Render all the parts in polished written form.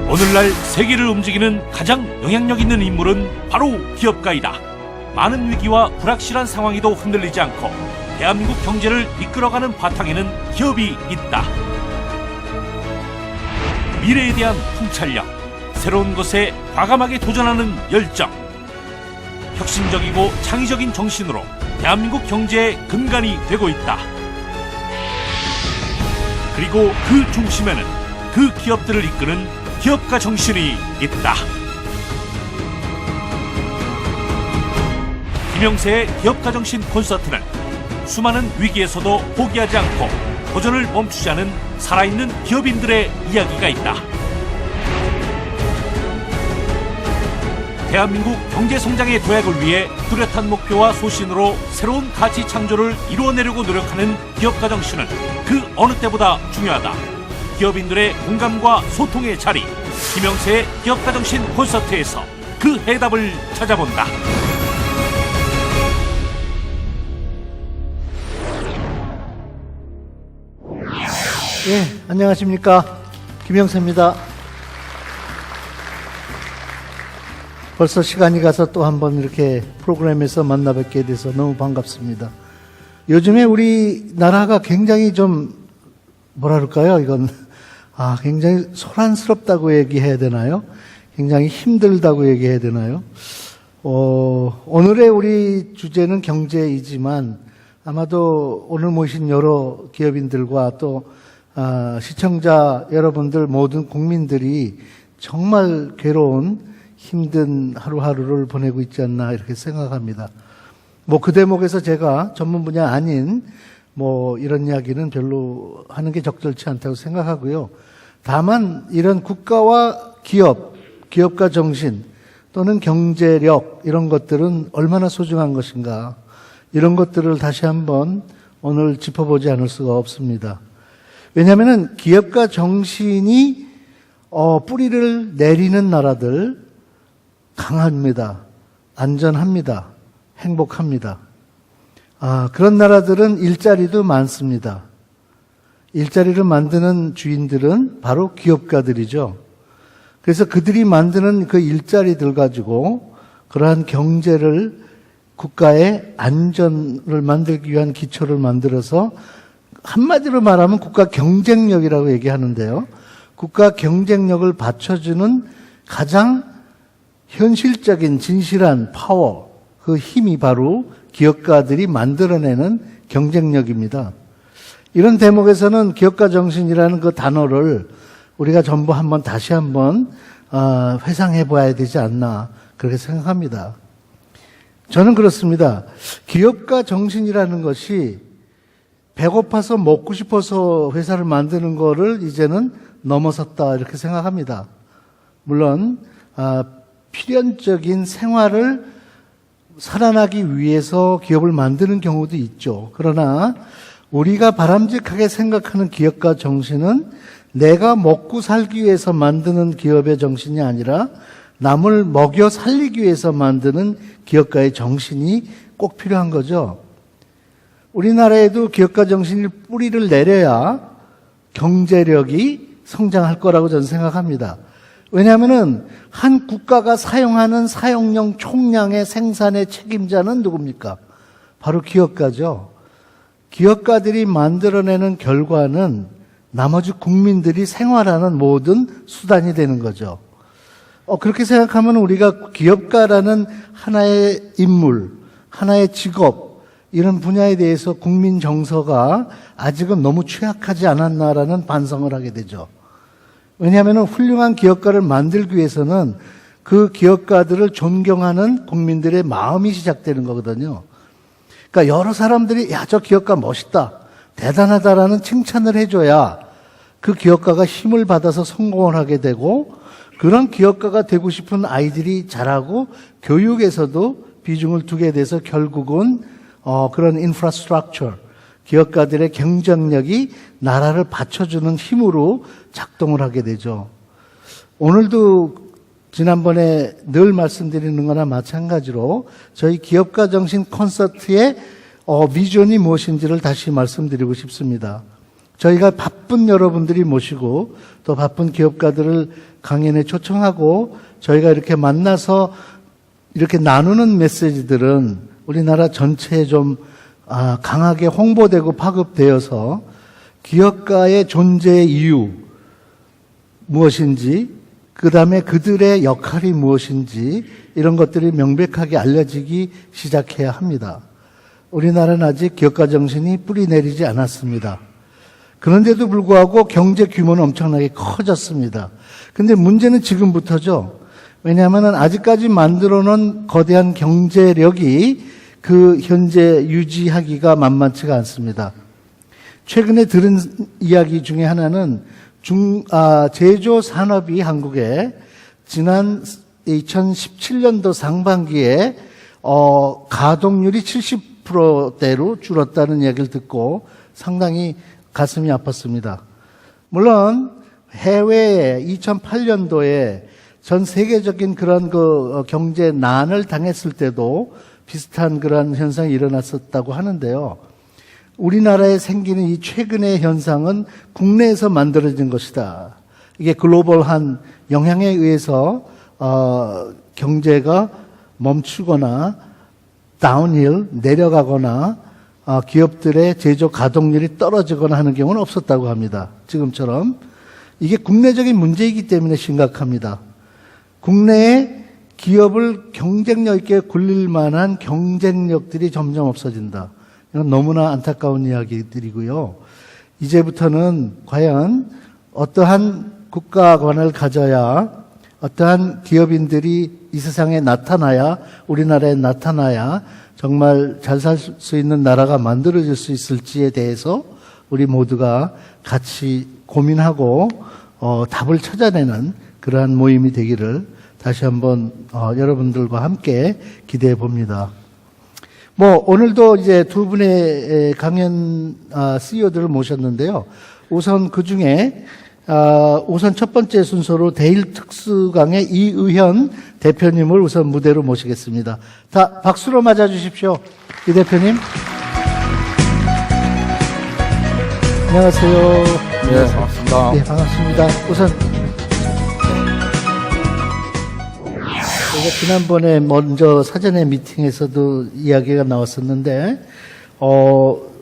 오늘날 세계를 움직이는 가장 영향력 있는 인물은 바로 기업가이다. 많은 위기와 불확실한 상황에도 흔들리지 않고 대한민국 경제를 이끌어가는 바탕에는 기업이 있다. 미래에 대한 통찰력, 새로운 것에 과감하게 도전하는 열정, 혁신적이고 창의적인 정신으로 대한민국 경제의 근간이 되고 있다. 그리고 그 중심에는 그 기업들을 이끄는 기업가 정신이 있다. 김영세의 기업가 정신 콘서트는 수많은 위기에서도 포기하지 않고 도전을 멈추지 않은 살아있는 기업인들의 이야기가 있다. 대한민국 경제성장의 도약을 위해 뚜렷한 목표와 소신으로 새로운 가치 창조를 이루어내려고 노력하는 기업가 정신은 그 어느 때보다 중요하다. 기업인들의 공감과 소통의 자리, 김영세의 기업가 정신 콘서트에서 그 해답을 찾아본다. 예, 안녕하십니까. 김영세입니다. 벌써 시간이 가서 또 한 번 이렇게 프로그램에서 만나 뵙게 돼서 너무 반갑습니다. 요즘에 우리나라가 굉장히 좀, 뭐랄까요, 이건. 굉장히 소란스럽다고 얘기해야 되나요? 굉장히 힘들다고 얘기해야 되나요? 오늘의 우리 주제는 경제이지만 아마도 오늘 모신 여러 기업인들과 또 시청자 여러분들 모든 국민들이 정말 괴로운 힘든 하루하루를 보내고 있지 않나 이렇게 생각합니다. 그 대목에서 제가 전문 분야 아닌 이런 이야기는 별로 하는 게 적절치 않다고 생각하고요. 다만 이런 국가와 기업가 정신 또는 경제력 이런 것들은 얼마나 소중한 것인가 이런 것들을 다시 한번 오늘 짚어보지 않을 수가 없습니다. 왜냐하면 기업가 정신이 뿌리를 내리는 나라들 강합니다. 안전합니다. 행복합니다. 그런 나라들은 일자리도 많습니다. 일자리를 만드는 주인들은 바로 기업가들이죠. 그래서 그들이 만드는 그 일자리들 가지고 그러한 경제를 국가의 안전을 만들기 위한 기초를 만들어서 한마디로 말하면 국가 경쟁력이라고 얘기하는데요. 국가 경쟁력을 받쳐주는 가장 현실적인 진실한 파워, 그 힘이 바로 기업가들이 만들어내는 경쟁력입니다. 이런 대목에서는 기업가 정신이라는 그 단어를 우리가 전부 다시 한번 회상해 봐야 되지 않나 그렇게 생각합니다. 저는 그렇습니다. 기업가 정신이라는 것이 배고파서 먹고 싶어서 회사를 만드는 거를 이제는 넘어섰다 이렇게 생각합니다. 물론 필연적인 생활을 살아나기 위해서 기업을 만드는 경우도 있죠. 그러나 우리가 바람직하게 생각하는 기업가 정신은 내가 먹고 살기 위해서 만드는 기업의 정신이 아니라 남을 먹여 살리기 위해서 만드는 기업가의 정신이 꼭 필요한 거죠. 우리나라에도 기업가 정신이 뿌리를 내려야 경제력이 성장할 거라고 저는 생각합니다. 왜냐하면 한 국가가 사용하는 사용량 총량의 생산의 책임자는 누굽니까? 바로 기업가죠. 기업가들이 만들어내는 결과는 나머지 국민들이 생활하는 모든 수단이 되는 거죠. 그렇게 생각하면 우리가 기업가라는 하나의 인물, 하나의 직업, 이런 분야에 대해서 국민 정서가 아직은 너무 취약하지 않았나라는 반성을 하게 되죠. 왜냐하면 훌륭한 기업가를 만들기 위해서는 그 기업가들을 존경하는 국민들의 마음이 시작되는 거거든요. 그러니까 여러 사람들이 야, 저 기업가 멋있다, 대단하다라는 칭찬을 해줘야 그 기업가가 힘을 받아서 성공을 하게 되고 그런 기업가가 되고 싶은 아이들이 자라고 교육에서도 비중을 두게 돼서 결국은 그런 인프라스트럭처, 기업가들의 경쟁력이 나라를 받쳐주는 힘으로 작동을 하게 되죠. 오늘도 지난번에 늘 말씀드리는 거나 마찬가지로 저희 기업가 정신 콘서트의 비전이 무엇인지를 다시 말씀드리고 싶습니다. 저희가 바쁜 여러분들이 모시고 또 바쁜 기업가들을 강연에 초청하고 저희가 이렇게 만나서 이렇게 나누는 메시지들은 우리나라 전체에 좀 강하게 홍보되고 파급되어서 기업가의 존재의 이유 무엇인지, 그 다음에 그들의 역할이 무엇인지 이런 것들이 명백하게 알려지기 시작해야 합니다. 우리나라는 아직 기업가 정신이 뿌리 내리지 않았습니다. 그런데도 불구하고 경제 규모는 엄청나게 커졌습니다. 근데 문제는 지금부터죠. 왜냐하면 아직까지 만들어 놓은 거대한 경제력이 그 현재 유지하기가 만만치가 않습니다. 최근에 들은 이야기 중에 하나는 제조 산업이 한국에 지난 2017년도 상반기에 가동률이 70%대로 줄었다는 이야기를 듣고 상당히 가슴이 아팠습니다. 물론 해외에 2008년도에 전 세계적인 그런 경제 난을 당했을 때도 비슷한 그런 현상이 일어났었다고 하는데요. 우리나라에 생기는 이 최근의 현상은 국내에서 만들어진 것이다. 이게 글로벌한 영향에 의해서 경제가 멈추거나 다운힐 내려가거나 기업들의 제조 가동률이 떨어지거나 하는 경우는 없었다고 합니다. 지금처럼. 이게 국내적인 문제이기 때문에 심각합니다. 국내에 기업을 경쟁력 있게 굴릴 만한 경쟁력들이 점점 없어진다. 이건 너무나 안타까운 이야기들이고요. 이제부터는 과연 어떠한 국가관을 가져야, 어떠한 기업인들이 이 세상에 나타나야, 우리나라에 나타나야 정말 잘 살 수 있는 나라가 만들어질 수 있을지에 대해서 우리 모두가 같이 고민하고 답을 찾아내는 그러한 모임이 되기를 다시 한번 여러분들과 함께 기대해 봅니다. 오늘도 이제 두 분의 강연 CEO들을 모셨는데요. 우선 그 중에 우선 첫 번째 순서로 대일 특수강의 이의현 대표님을 우선 무대로 모시겠습니다. 다 박수로 맞아주십시오. 이 대표님. 안녕하세요. 네, 반갑습니다. 네, 반갑습니다. 우선 제가 지난번에 먼저 사전에 미팅에서도 이야기가 나왔었는데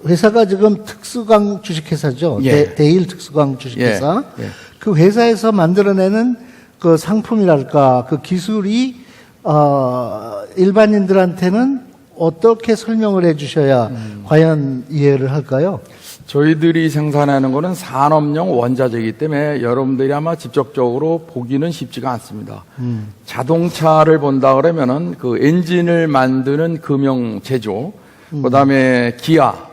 회사가 지금 특수강 주식회사죠. 예. 대일 특수강 주식회사. 예. 예. 그 회사에서 만들어내는 그 상품이랄까 그 기술이 일반인들한테는 어떻게 설명을 해주셔야 과연 이해를 할까요? 저희들이 생산하는 거는 산업용 원자재이기 때문에 여러분들이 아마 직접적으로 보기는 쉽지가 않습니다. 자동차를 본다 그러면은 그 엔진을 만드는 금형 제조, 그다음에 기아,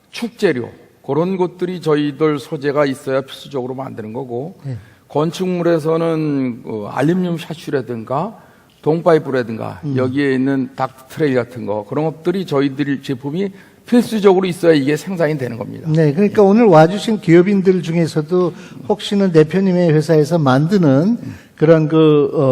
축재료 그런 것들이 저희들 소재가 있어야 필수적으로 만드는 거고, 건축물에서는 알루미늄 샤슈라든가 동파이프라든가 여기에 있는 닥트 트레이 같은 거 그런 것들이 저희들 제품이 필수적으로 있어야 이게 생산이 되는 겁니다. 네, 그러니까 오늘 와주신 기업인들 중에서도 혹시는 대표님의 회사에서 만드는 그런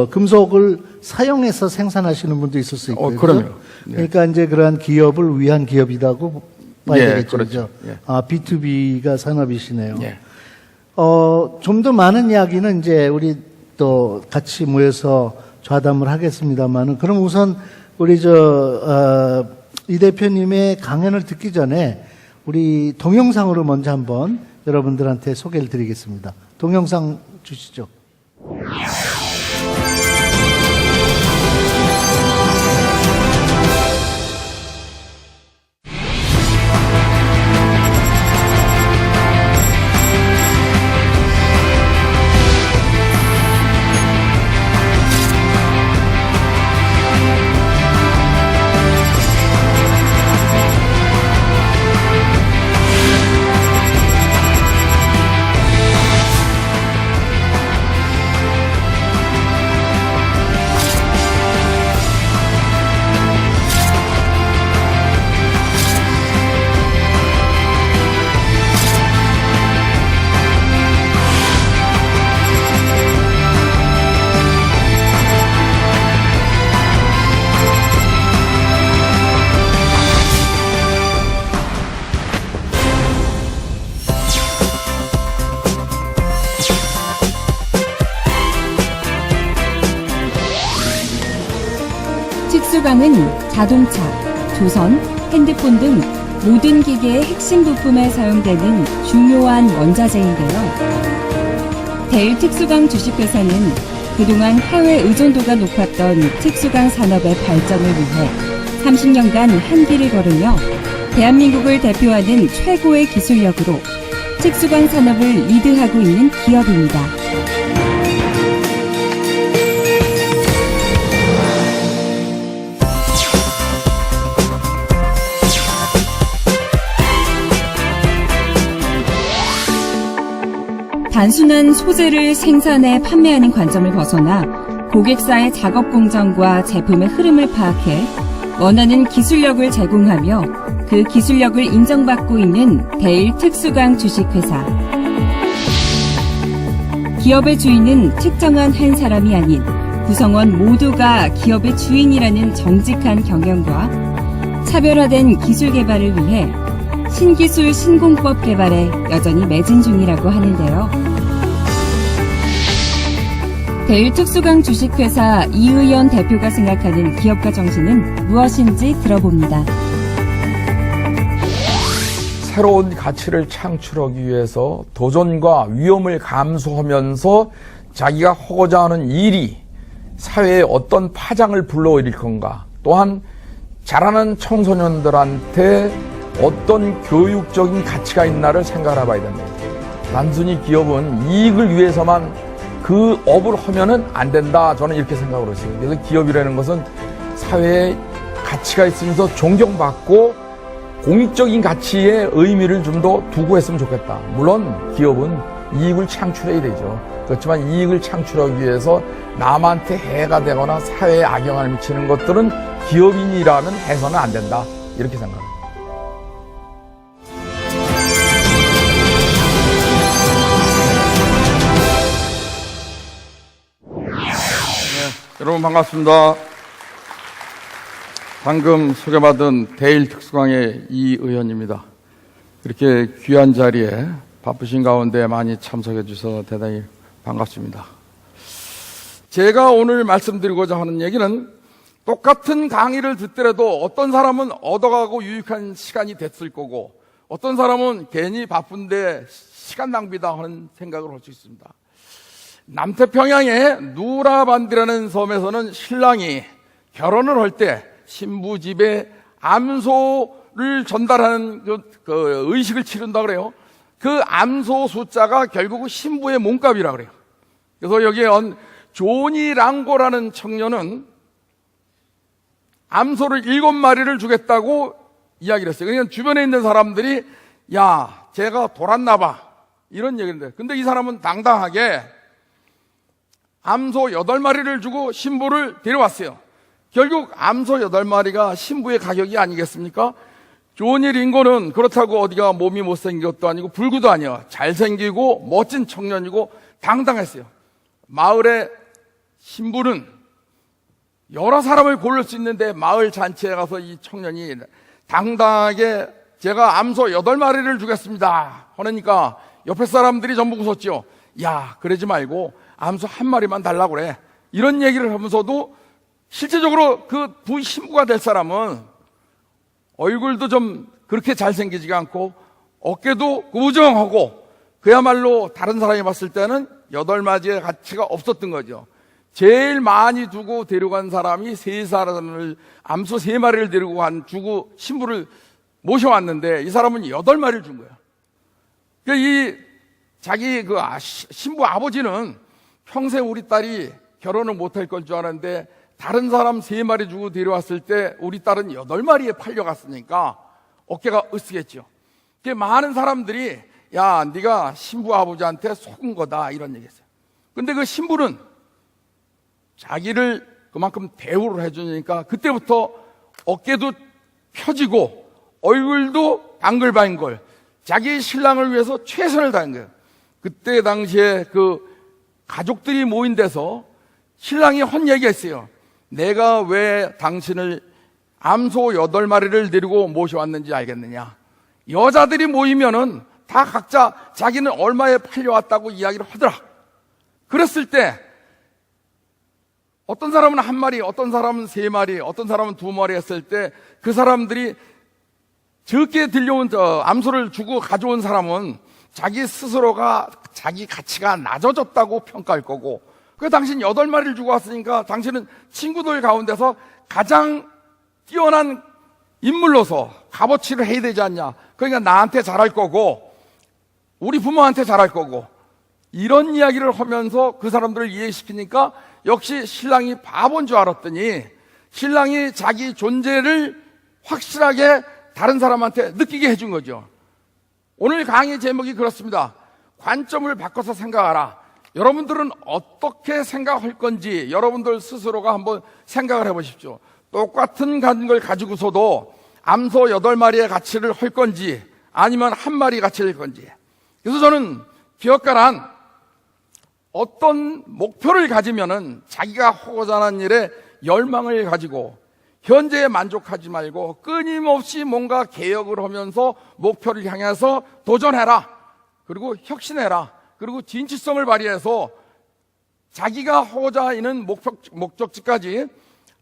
금속을 사용해서 생산하시는 분도 있을 수 있고요. 그럼요. 네. 그러니까 이제 그러한 기업을 위한 기업이라고 봐야 예, 되겠죠. 그렇죠. 예. B2B가 산업이시네요. 예. 좀 더 많은 이야기는 이제 우리 또 같이 모여서 좌담을 하겠습니다만은, 그럼 우선 우리 이 대표님의 강연을 듣기 전에 우리 동영상으로 먼저 한번 여러분들한테 소개를 드리겠습니다. 동영상 주시죠. 특수강은 자동차, 조선, 핸드폰 등 모든 기계의 핵심 부품에 사용되는 중요한 원자재인데요. 대일 특수강 주식회사는 그동안 해외 의존도가 높았던 특수강 산업의 발전을 위해 30년간 한 길을 걸으며 대한민국을 대표하는 최고의 기술력으로 특수강 산업을 리드하고 있는 기업입니다. 단순한 소재를 생산해 판매하는 관점을 벗어나 고객사의 작업 공정과 제품의 흐름을 파악해 원하는 기술력을 제공하며 그 기술력을 인정받고 있는 대일 특수강 주식회사. 기업의 주인은 특정한 한 사람이 아닌 구성원 모두가 기업의 주인이라는 정직한 경영과 차별화된 기술 개발을 위해 신기술 신공법 개발에 여전히 매진 중이라고 하는데요. 대일 특수강 주식회사 이의연 대표가 생각하는 기업가 정신은 무엇인지 들어봅니다. 새로운 가치를 창출하기 위해서 도전과 위험을 감수하면서 자기가 하고자 하는 일이 사회에 어떤 파장을 불러일으킬 건가, 또한 자라는 청소년들한테 어떤 교육적인 가치가 있나를 생각해 봐야 됩니다. 단순히 기업은 이익을 위해서만 그 업을 하면은 안 된다, 저는 이렇게 생각을 했어요. 그래서 기업이라는 것은 사회에 가치가 있으면서 존경받고 공익적인 가치의 의미를 좀 더 두고 했으면 좋겠다. 물론 기업은 이익을 창출해야 되죠. 그렇지만 이익을 창출하기 위해서 남한테 해가 되거나 사회에 악영향을 미치는 것들은 기업인이라면 해서는 안 된다, 이렇게 생각합니다. 여러분 반갑습니다. 방금 소개받은 대일 특수강의 이 의원입니다. 이렇게 귀한 자리에 바쁘신 가운데 많이 참석해 주셔서 대단히 반갑습니다. 제가 오늘 말씀드리고자 하는 얘기는 똑같은 강의를 듣더라도 어떤 사람은 얻어가고 유익한 시간이 됐을 거고 어떤 사람은 괜히 바쁜데 시간 낭비다 하는 생각을 할 수 있습니다. 남태평양의 누라반디라는 섬에서는 신랑이 결혼을 할 때 신부 집에 암소를 전달하는 그 의식을 치른다 그래요. 그 암소 숫자가 결국 신부의 몸값이라 그래요. 그래서 여기에 조니 랑고라는 청년은 암소를 7마리를 주겠다고 이야기를 했어요. 그러니까 주변에 있는 사람들이 야, 쟤가 돌았나 봐, 이런 얘기인데, 근데 이 사람은 당당하게 암소 8마리를 주고 신부를 데려왔어요. 결국 암소 8마리가 신부의 가격이 아니겠습니까? 조니 링고는 그렇다고 어디가 몸이 못생긴 것도 아니고 불구도 아니야. 잘생기고 멋진 청년이고 당당했어요. 마을의 신부는 여러 사람을 고를 수 있는데 마을 잔치에 가서 이 청년이 당당하게 제가 암소 8마리를 주겠습니다 하니까 옆에 사람들이 전부 웃었죠. 야, 그러지 말고 암소 1마리만 달라고 그래, 이런 얘기를 하면서도 실제적으로 그 부 신부가 될 사람은 얼굴도 좀 그렇게 잘생기지가 않고 어깨도 우정하고 그야말로 다른 사람이 봤을 때는 8마리의 가치가 없었던 거죠. 제일 많이 두고 데려간 사람이 3사람을 암소 3마리를 데리고 주고 신부를 모셔왔는데 이 사람은 8마리를 준 거야. 그러니까 이 자기 그 신부 아버지는 평생 우리 딸이 결혼을 못할 걸 줄 알았는데 다른 사람 3마리 주고 데려왔을 때 우리 딸은 8마리에 팔려갔으니까 어깨가 으쓰겠죠. 많은 사람들이 야, 네가 신부 아버지한테 속은 거다, 이런 얘기했어요. 근데 그 신부는 자기를 그만큼 대우를 해주니까 그때부터 어깨도 펴지고 얼굴도 방글방글 자기 신랑을 위해서 최선을 다한 거예요. 그때 당시에 그 가족들이 모인 데서 신랑이 한 얘기했어요. 내가 왜 당신을 암소 8마리를 데리고 모셔왔는지 알겠느냐? 여자들이 모이면은 다 각자 자기는 얼마에 팔려왔다고 이야기를 하더라. 그랬을 때 어떤 사람은 한 마리, 어떤 사람은 세 마리, 어떤 사람은 두 마리 했을 때 그 사람들이 적게 들려온 암소를 주고 가져온 사람은 자기 스스로가 자기 가치가 낮아졌다고 평가할 거고, 그 당신 8마리를 주고 왔으니까 당신은 친구들 가운데서 가장 뛰어난 인물로서 값어치를 해야 되지 않냐. 그러니까 나한테 잘할 거고 우리 부모한테 잘할 거고, 이런 이야기를 하면서 그 사람들을 이해시키니까 역시 신랑이 바본 줄 알았더니 신랑이 자기 존재를 확실하게 다른 사람한테 느끼게 해준 거죠. 오늘 강의 제목이 그렇습니다. 관점을 바꿔서 생각하라. 여러분들은 어떻게 생각할 건지 여러분들 스스로가 한번 생각을 해보십시오. 똑같은 걸 가지고서도 암소 8마리의 가치를 할 건지 아니면 한 마리 가치를 할 건지. 그래서 저는 기업가란 어떤 목표를 가지면은 자기가 하고자 하는 일에 열망을 가지고 현재에 만족하지 말고 끊임없이 뭔가 개혁을 하면서 목표를 향해서 도전해라. 그리고 혁신해라. 그리고 진취성을 발휘해서 자기가 하고자 하는 목적지까지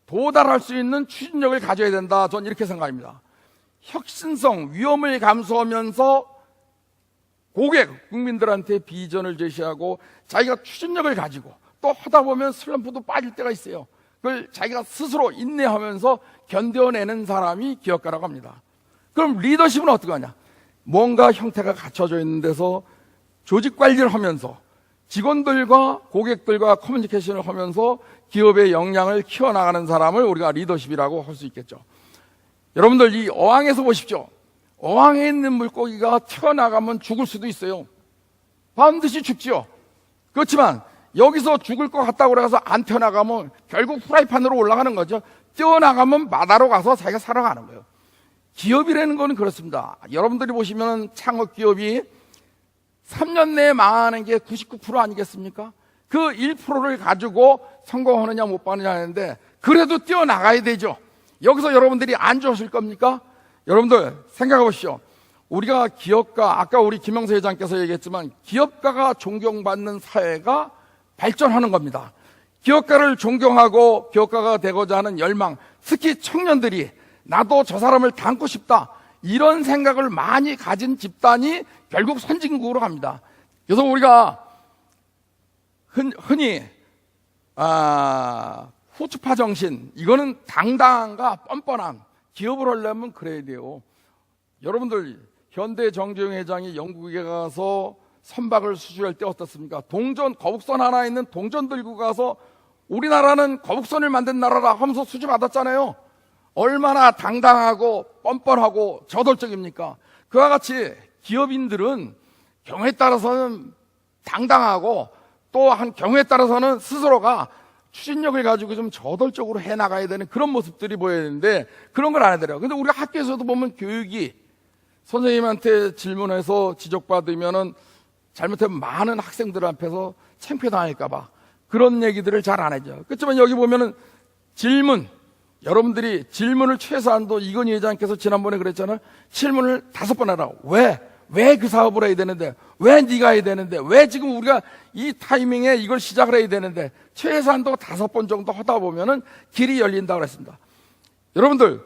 도달할 수 있는 추진력을 가져야 된다. 저는 이렇게 생각합니다. 혁신성, 위험을 감수하면서 고객, 국민들한테 비전을 제시하고 자기가 추진력을 가지고 또 하다 보면 슬럼프도 빠질 때가 있어요. 그걸 자기가 스스로 인내하면서 견뎌내는 사람이 기업가라고 합니다. 그럼 리더십은 어떻게 하냐? 뭔가 형태가 갖춰져 있는 데서 조직 관리를 하면서 직원들과 고객들과 커뮤니케이션을 하면서 기업의 역량을 키워나가는 사람을 우리가 리더십이라고 할 수 있겠죠. 여러분들 이 어항에서 보십시오. 어항에 있는 물고기가 튀어나가면 죽을 수도 있어요. 반드시 죽지요. 그렇지만 여기서 죽을 것 같다고 그래서 안 튀어나가면 결국 프라이팬으로 올라가는 거죠. 뛰어나가면 바다로 가서 자기가 살아가는 거예요. 기업이라는 건 그렇습니다. 여러분들이 보시면 창업 기업이 3년 내에 망하는 게 99% 아니겠습니까? 그 1%를 가지고 성공하느냐 못 하느냐 하는데 그래도 뛰어나가야 되죠. 여기서 여러분들이 안 좋으실 겁니까? 여러분들 생각해 보십시오. 우리가 기업가, 아까 우리 김영세 회장께서 얘기했지만 기업가가 존경받는 사회가 발전하는 겁니다. 기업가를 존경하고 기업가가 되고자 하는 열망, 특히 청년들이 나도 저 사람을 닮고 싶다, 이런 생각을 많이 가진 집단이 결국 선진국으로 갑니다. 그래서 우리가 흔히 후추파 정신, 이거는 당당함과 뻔뻔함, 기업을 하려면 그래야 돼요. 여러분들 현대 정재용 회장이 영국에 가서 선박을 수주할 때 어떻습니까? 동전, 거북선 하나 있는 동전 들고 가서 우리나라는 거북선을 만든 나라라 하면서 수주 받았잖아요. 얼마나 당당하고 뻔뻔하고 저돌적입니까? 그와 같이 기업인들은 경우에 따라서는 당당하고 또 한 경우에 따라서는 스스로가 추진력을 가지고 좀 저돌적으로 해나가야 되는 그런 모습들이 보여야 되는데 그런 걸 안 하더라고요. 근데 우리가 학교에서도 보면 교육이 선생님한테 질문해서 지적받으면은 잘못하면 많은 학생들 앞에서 창피당할까봐 그런 얘기들을 잘 안 하죠. 그렇지만 여기 보면은 질문, 여러분들이 질문을 최소한도 이건희 회장께서 지난번에 그랬잖아요. 질문을 5번 하라고. 왜 그 사업을 해야 되는데? 왜 네가 해야 되는데? 왜 지금 우리가 이 타이밍에 이걸 시작을 해야 되는데? 최소한도 5번 정도 하다 보면은 길이 열린다고 그랬습니다. 여러분들,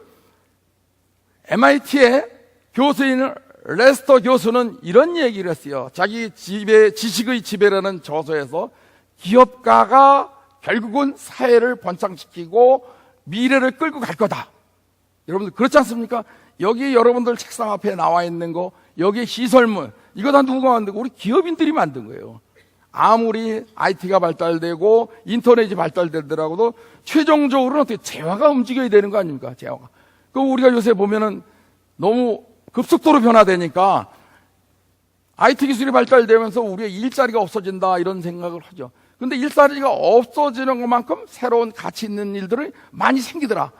MIT의 교수인 레스터 교수는 이런 얘기를 했어요. 자기 지식의 지배라는 저서에서 기업가가 결국은 사회를 번창시키고 미래를 끌고 갈 거다. 여러분들 그렇지 않습니까? 여기 여러분들 책상 앞에 나와 있는 거, 여기 시설물, 이거 다 누가 만든 거? 우리 기업인들이 만든 거예요. 아무리 IT가 발달되고 인터넷이 발달되더라도 최종적으로는 어떻게 재화가 움직여야 되는 거 아닙니까? 재화가. 그 우리가 요새 보면은 너무 급속도로 변화되니까 IT 기술이 발달되면서 우리의 일자리가 없어진다 이런 생각을 하죠. 근데 일자리가 없어지는 것만큼 새로운 가치 있는 일들이 많이 생기더라.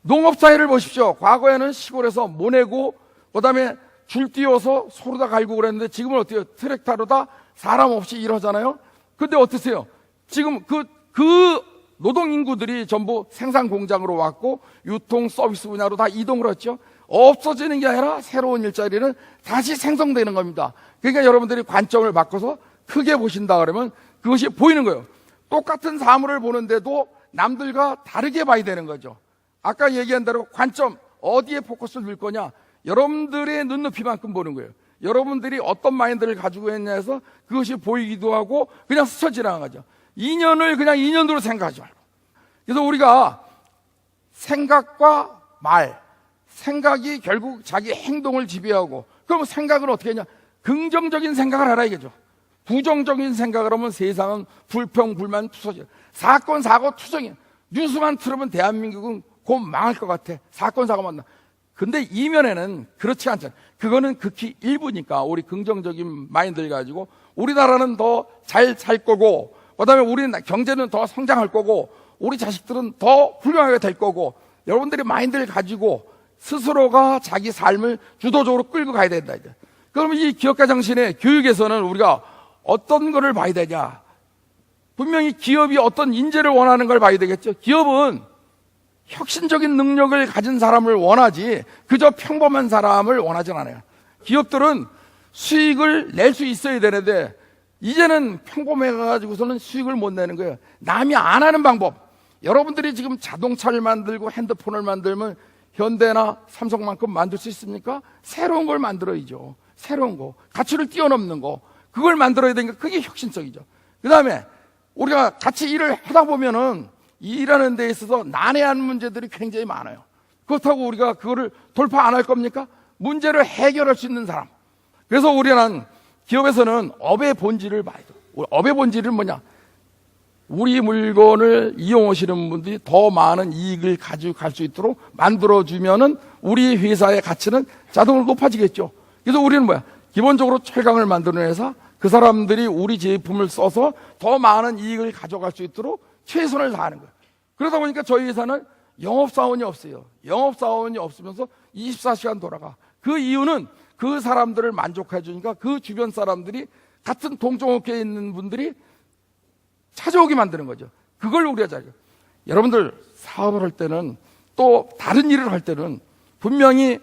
농업사회를 보십시오. 과거에는 시골에서 모내고 그다음에 줄 띄워서 소로다 갈고 그랬는데 지금은 어때요? 트랙터로 다 사람 없이 일하잖아요. 근데 어떠세요? 지금 그 노동인구들이 전부 생산 공장으로 왔고 유통 서비스 분야로 다 이동을 했죠. 없어지는 게 아니라 새로운 일자리는 다시 생성되는 겁니다. 그러니까 여러분들이 관점을 바꿔서 크게 보신다 그러면 그것이 보이는 거예요. 똑같은 사물을 보는데도 남들과 다르게 봐야 되는 거죠. 아까 얘기한 대로 관점, 어디에 포커스를 둘 거냐? 여러분들의 눈높이만큼 보는 거예요. 여러분들이 어떤 마인드를 가지고 있냐 해서 그것이 보이기도 하고 그냥 스쳐 지나간 거죠. 인연을 그냥 인연으로 생각하지 말고. 그래서 우리가 생각과 말, 생각이 결국 자기 행동을 지배하고, 그럼 생각을 어떻게 하냐? 긍정적인 생각을 하라 이거죠. 부정적인 생각을 하면 세상은 불평, 불만, 투서지. 사건, 사고, 투정이야. 뉴스만 틀으면 대한민국은 곧 망할 것 같아. 사건, 사고만 나. 근데 이면에는 그렇지 않잖아요. 그거는 극히 일부니까 우리 긍정적인 마인드를 가지고 우리나라는 더 잘 살 거고, 그 다음에 우리 경제는 더 성장할 거고, 우리 자식들은 더 훌륭하게 될 거고, 여러분들이 마인드를 가지고 스스로가 자기 삶을 주도적으로 끌고 가야 된다. 그러면 이 기업가 정신의 교육에서는 우리가 어떤 거를 봐야 되냐? 분명히 기업이 어떤 인재를 원하는 걸 봐야 되겠죠. 기업은 혁신적인 능력을 가진 사람을 원하지 그저 평범한 사람을 원하진 않아요. 기업들은 수익을 낼 수 있어야 되는데 이제는 평범해가지고서는 수익을 못 내는 거예요. 남이 안 하는 방법. 여러분들이 지금 자동차를 만들고 핸드폰을 만들면 현대나 삼성만큼 만들 수 있습니까? 새로운 걸 만들어야죠. 새로운 거, 가치를 뛰어넘는 거, 그걸 만들어야 되니까 그게 혁신적이죠. 그 다음에 우리가 같이 일을 하다 보면은 이 일하는 데 있어서 난해한 문제들이 굉장히 많아요. 그렇다고 우리가 그거를 돌파 안 할 겁니까? 문제를 해결할 수 있는 사람. 그래서 우리는 기업에서는 업의 본질을 봐야 돼요. 업의 본질은 뭐냐? 우리 물건을 이용하시는 분들이 더 많은 이익을 가지고 갈 수 있도록 만들어주면은 우리 회사의 가치는 자동으로 높아지겠죠. 그래서 우리는 뭐야? 기본적으로 철강을 만드는 회사, 그 사람들이 우리 제품을 써서 더 많은 이익을 가져갈 수 있도록 최선을 다하는 거예요. 그러다 보니까 저희 회사는 영업사원이 없어요. 영업사원이 없으면서 24시간 돌아가. 그 이유는 그 사람들을 만족해 주니까 그 주변 사람들이 같은 동종업계에 있는 분들이 찾아오게 만드는 거죠. 그걸 우리가 잘. 여러분들 사업을 할 때는 또 다른 일을 할 때는 분명히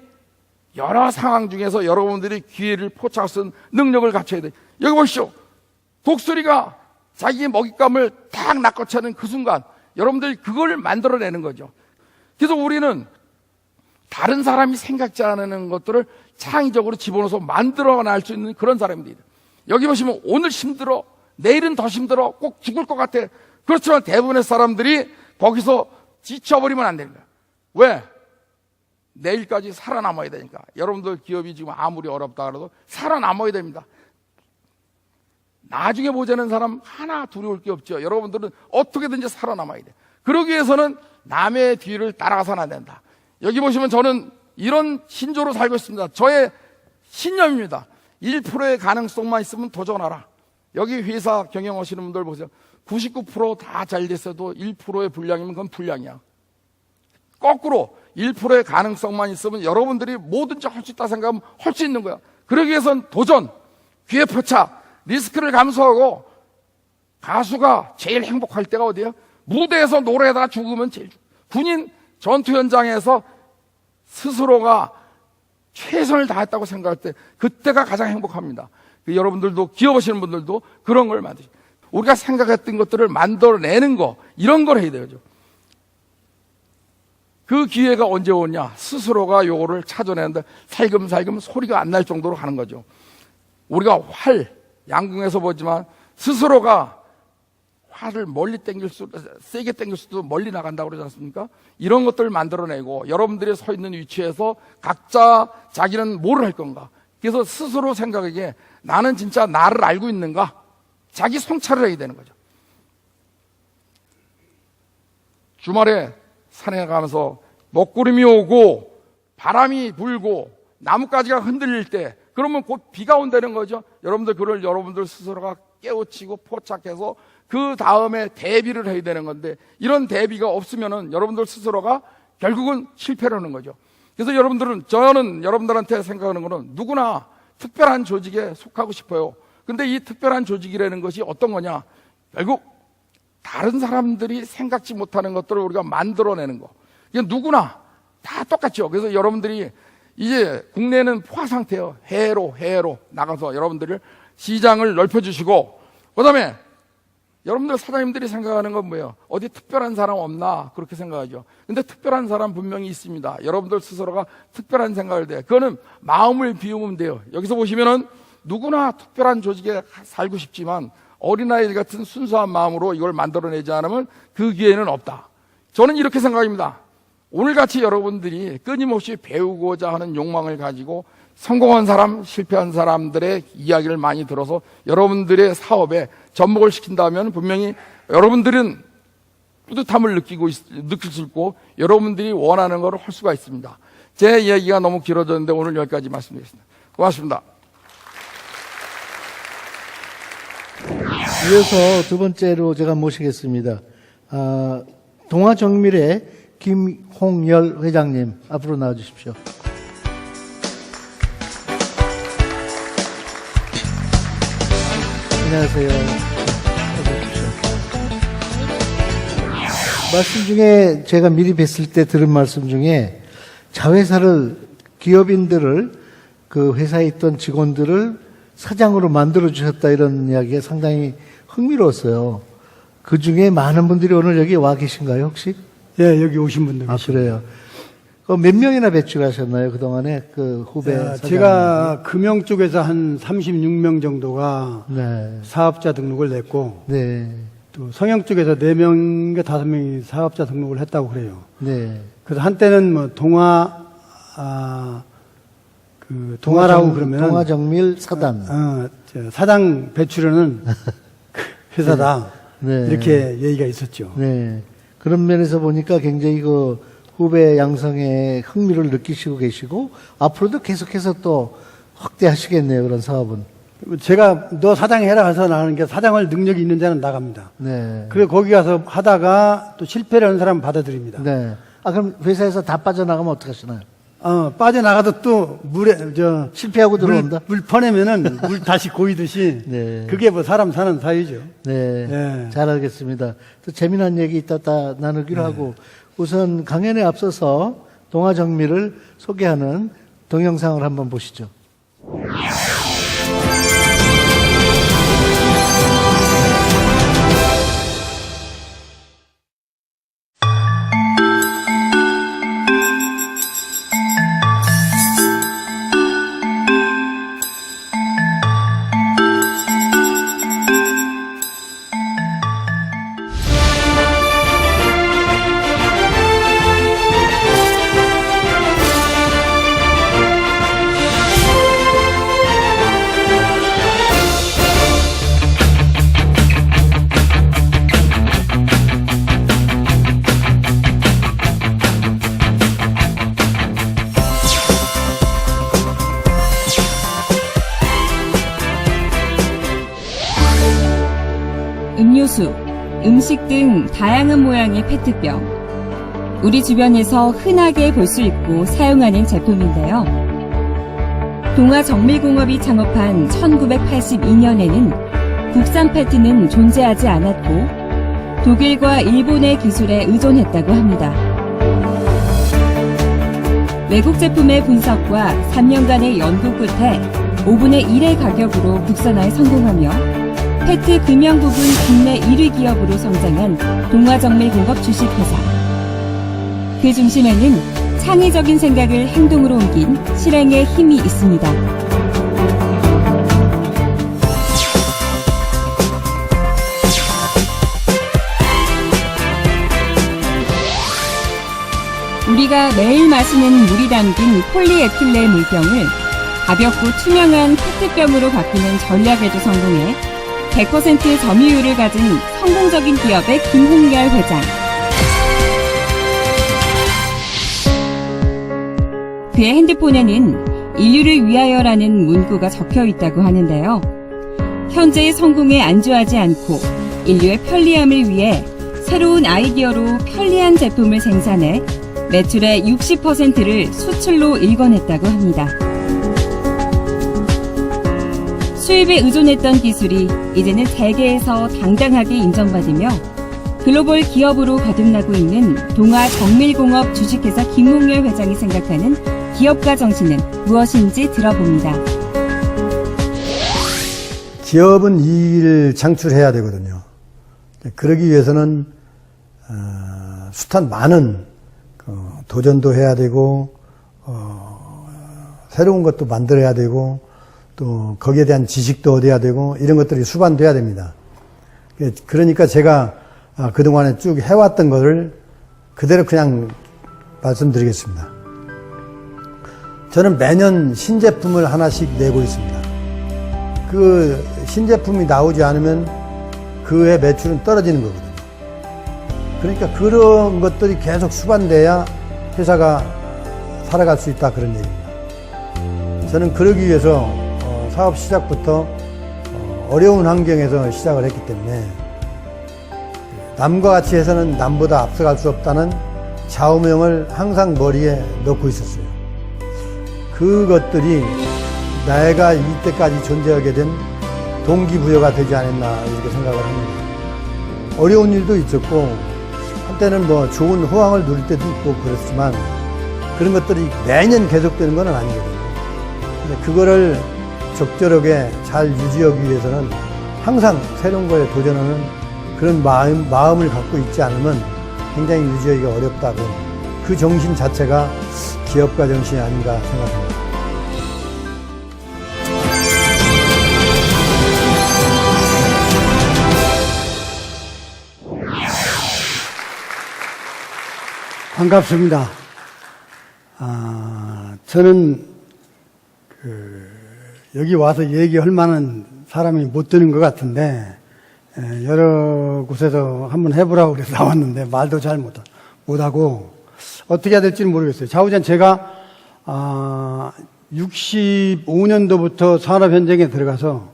여러 상황 중에서 여러분들이 기회를 포착할 수 있는 능력을 갖춰야 돼. 여기 보시죠. 독수리가 자기의 먹잇감을 딱 낚아채는 그 순간 여러분들이 그걸 만들어내는 거죠. 그래서 우리는 다른 사람이 생각지 않는 것들을 창의적으로 집어넣어서 만들어낼 수 있는 그런 사람입니다. 여기 보시면 오늘 힘들어, 내일은 더 힘들어, 꼭 죽을 것 같아. 그렇지만 대부분의 사람들이 거기서 지쳐버리면 안 됩니다. 왜? 내일까지 살아남아야 되니까. 여러분들 기업이 지금 아무리 어렵다 그래도 살아남아야 됩니다. 나중에 보자는 사람 하나 두려울 게 없죠. 여러분들은 어떻게든지 살아남아야 돼. 그러기 위해서는 남의 뒤를 따라가서는 안 된다. 여기 보시면 저는 이런 신조로 살고 있습니다. 저의 신념입니다. 1%의 가능성만 있으면 도전하라. 여기 회사 경영하시는 분들 보세요. 99% 다 잘 됐어도 1%의 불량이면 그건 불량이야. 거꾸로 1%의 가능성만 있으면 여러분들이 뭐든지 할 수 있다 생각하면 할 수 있는 거야. 그러기 위해서는 도전, 기회 포착, 리스크를 감수하고. 가수가 제일 행복할 때가 어디예요? 무대에서 노래하다가 죽으면 제일 군인 전투 현장에서 스스로가 최선을 다했다고 생각할 때 그때가 가장 행복합니다. 여러분들도 기업하시는 분들도 그런 걸 만드시죠. 우리가 생각했던 것들을 만들어내는 거, 이런 걸 해야 되죠. 그 기회가 언제 오냐? 스스로가 요거를 찾아내는데 살금살금 소리가 안 날 정도로 하는 거죠. 우리가 양궁에서 보지만 스스로가 활을 멀리 세게 당길 수도 멀리 나간다고 그러지 않습니까? 이런 것들을 만들어내고 여러분들이 서 있는 위치에서 각자 자기는 뭘 할 건가? 그래서 스스로 생각하기에 나는 진짜 나를 알고 있는가? 자기 성찰을 해야 되는 거죠. 주말에 산에 가면서 먹구름이 오고 바람이 불고 나뭇가지가 흔들릴 때 그러면 곧 비가 온다는 거죠. 여러분들 그걸 여러분들 스스로가 깨우치고 포착해서 그 다음에 대비를 해야 되는 건데 이런 대비가 없으면은 여러분들 스스로가 결국은 실패를 하는 거죠. 그래서 저는 여러분들한테 생각하는 거는 누구나 특별한 조직에 속하고 싶어요. 근데 이 특별한 조직이라는 것이 어떤 거냐? 결국 다른 사람들이 생각지 못하는 것들을 우리가 만들어내는 거. 이게 누구나 다 똑같죠. 그래서 여러분들이 이제 국내는 포화 상태예요. 해외로 나가서 여러분들을 시장을 넓혀주시고, 그 다음에 여러분들 사장님들이 생각하는 건 뭐예요? 어디 특별한 사람 없나? 그렇게 생각하죠. 근데 특별한 사람 분명히 있습니다. 여러분들 스스로가 특별한 생각을 해요. 그거는 마음을 비우면 돼요. 여기서 보시면은 누구나 특별한 조직에 살고 싶지만 어린아이 같은 순수한 마음으로 이걸 만들어내지 않으면 그 기회는 없다. 저는 이렇게 생각합니다. 오늘같이 여러분들이 끊임없이 배우고자 하는 욕망을 가지고 성공한 사람, 실패한 사람들의 이야기를 많이 들어서 여러분들의 사업에 접목을 시킨다면 분명히 여러분들은 뿌듯함을 느낄 수 있고 여러분들이 원하는 것을 할 수가 있습니다. 제 이야기가 너무 길어졌는데 오늘 여기까지 말씀드리겠습니다. 고맙습니다. 이어서 두 번째로 제가 모시겠습니다. 동아정밀의 김홍열 회장님 앞으로 나와주십시오. 안녕하세요. 말씀 중에 제가 미리 뵀을 때 들은 말씀 중에 자회사를 기업인들을 그 회사에 있던 직원들을 사장으로 만들어 주셨다 이런 이야기가 상당히 흥미로웠어요. 그 중에 많은 분들이 오늘 여기 와 계신가요 혹시? 예, 여기 오신 분들 아 계십니다. 그래요. 몇 명이나 배출하셨나요 그동안에 그 후배 사장? 제가 금융 쪽에서 한 36명 정도가 네. 사업자 등록을 냈고 네. 또 성형 쪽에서 4명인가 5명이 사업자 등록을 했다고 그래요. 네. 그래서 한때는 뭐 동아라고 그러면 동아정밀 사단. 사장 배출하는 회사다. 네. 이렇게 얘기가 있었죠. 네. 그런 면에서 보니까 굉장히 그 후배 양성에 흥미를 느끼시고 계시고 앞으로도 계속해서 또 확대하시겠네요. 그런 사업은. 제가 너 사장 해라 해서 나가는 게 사장할 능력이 있는 자는 나갑니다. 네. 그래 거기 가서 하다가 또 실패를 하는 사람은 받아들입니다. 네. 그럼 회사에서 다 빠져나가면 어떡하시나요? 빠져나가도 또 실패하고 들어온다? 물 퍼내면은 물 다시 고이듯이. 네. 그게 뭐 사람 사는 사이죠. 네. 네. 잘 알겠습니다. 또 재미난 얘기 이따 나누기로 하고 우선 강연에 앞서서 동아정밀을 소개하는 동영상을 한번 보시죠. 음료수, 음식 등 다양한 모양의 페트병. 우리 주변에서 흔하게 볼 수 있고 사용하는 제품인데요. 동아정밀공업이 창업한 1982년에는 국산 페트는 존재하지 않았고 독일과 일본의 기술에 의존했다고 합니다. 외국 제품의 분석과 3년간의 연구 끝에 5분의 1의 가격으로 국산화에 성공하며 페트 금형 부분 국내 1위 기업으로 성장한 동아정밀공업 주식회사. 그 중심에는 창의적인 생각을 행동으로 옮긴 실행의 힘이 있습니다. 우리가 매일 마시는 물이 담긴 폴리에틸렌 물병을 가볍고 투명한 페트병으로 바꾸는 전략에도 성공해 100% 점유율을 가진 성공적인 기업의 김홍열 회장. 그의 핸드폰에는 인류를 위하여라는 문구가 적혀 있다고 하는데요. 현재의 성공에 안주하지 않고 인류의 편리함을 위해 새로운 아이디어로 편리한 제품을 생산해 매출의 60%를 수출로 일궈냈다고 합니다. 수입에 의존했던 기술이 이제는 세계에서 당당하게 인정받으며 글로벌 기업으로 거듭나고 있는 동아정밀공업 주식회사 김홍열 회장이 생각하는 기업가 정신은 무엇인지 들어봅니다. 기업은 이익을 창출해야 되거든요. 그러기 위해서는 숱한 많은 도전도 해야 되고 새로운 것도 만들어야 되고 또 거기에 대한 지식도 얻어야 되고 이런 것들이 수반돼야 됩니다. 그러니까 제가 그동안에 쭉 해왔던 것을 그대로 그냥 말씀드리겠습니다. 저는 매년 신제품을 하나씩 내고 있습니다. 그 신제품이 나오지 않으면 그 해 매출은 떨어지는 거거든요. 그러니까 그런 것들이 계속 수반돼야 회사가 살아갈 수 있다, 그런 얘기입니다. 저는 그러기 위해서 사업 시작부터 어려운 환경에서 시작을 했기 때문에 남과 같이 해서는 남보다 앞서갈 수 없다는 좌우명을 항상 머리에 넣고 있었어요. 그것들이 내가 이때까지 존재하게 된 동기부여가 되지 않았나 이렇게 생각을 합니다. 어려운 일도 있었고 한때는 뭐 좋은 호황을 누릴 때도 있고 그렇지만 그런 것들이 매년 계속되는 건 아니거든요. 근데 그거를 적절하게 잘 유지하기 위해서는 항상 새로운 거에 도전하는 그런 마음을 갖고 있지 않으면 굉장히 유지하기가 어렵다고, 그 정신 자체가 기업가 정신이 아닌가 생각합니다. 반갑습니다. 저는 여기 와서 얘기할 만한 사람이 못 되는 것 같은데 여러 곳에서 한번 해보라고 그래서 나왔는데 말도 잘 못하고 어떻게 해야 될지는 모르겠어요. 좌우전 제가 65년도부터 산업 현장에 들어가서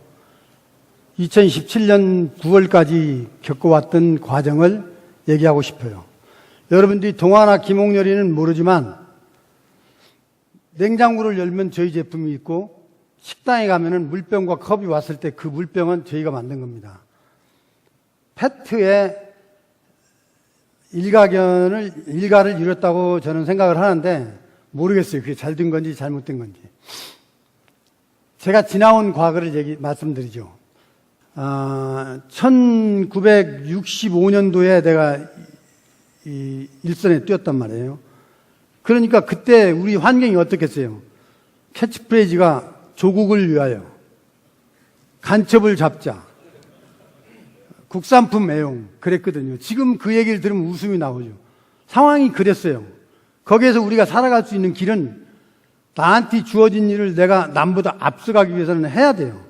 2017년 9월까지 겪어왔던 과정을 얘기하고 싶어요. 여러분들이 동아나 김홍렬이는 모르지만 냉장고를 열면 저희 제품이 있고 식당에 가면은 물병과 컵이 왔을 때 그 물병은 저희가 만든 겁니다. 페트의 일가를 이뤘다고 저는 생각을 하는데 모르겠어요. 그게 잘 된 건지 잘못된 건지. 제가 지나온 과거를 말씀드리죠. 1965년도에 내가 이 일선에 뛰었단 말이에요. 그러니까 그때 우리 환경이 어떻겠어요? 캐치프레이즈가 조국을 위하여, 간첩을 잡자, 국산품 애용 그랬거든요. 지금 그 얘기를 들으면 웃음이 나오죠. 상황이 그랬어요. 거기에서 우리가 살아갈 수 있는 길은 나한테 주어진 일을 내가 남보다 앞서가기 위해서는 해야 돼요.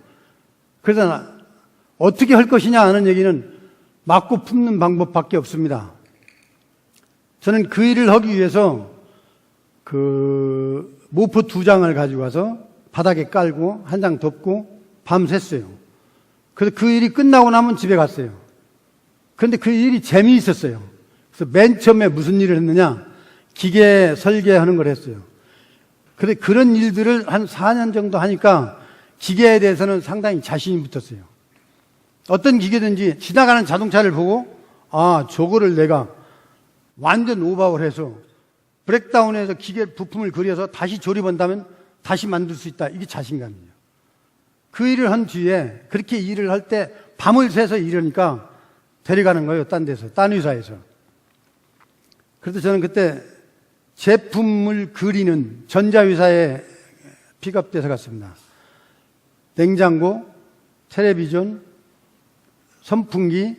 그래서 어떻게 할 것이냐 하는 얘기는 맞고 품는 방법밖에 없습니다. 저는 그 일을 하기 위해서 그 모포 2장을 가지고 와서 바닥에 깔고 한 장 덮고 밤샜어요. 그래서 그 일이 끝나고 나면 집에 갔어요. 그런데 그 일이 재미있었어요. 그래서 맨 처음에 무슨 일을 했느냐? 기계 설계하는 걸 했어요. 그런데 그런 일들을 한 4년 정도 하니까 기계에 대해서는 상당히 자신이 붙었어요. 어떤 기계든지 지나가는 자동차를 보고 저거를 내가 완전 오버를 해서 브렉다운해서 기계 부품을 그려서 다시 조립한다면 다시 만들 수 있다. 이게 자신감이에요. 그 일을 한 뒤에 그렇게 일을 할 때 밤을 새서 이러니까 데려가는 거예요. 딴 데서, 딴 회사에서. 그래서 저는 그때 제품을 그리는 전자회사에 픽업돼서 갔습니다. 냉장고, 텔레비전, 선풍기,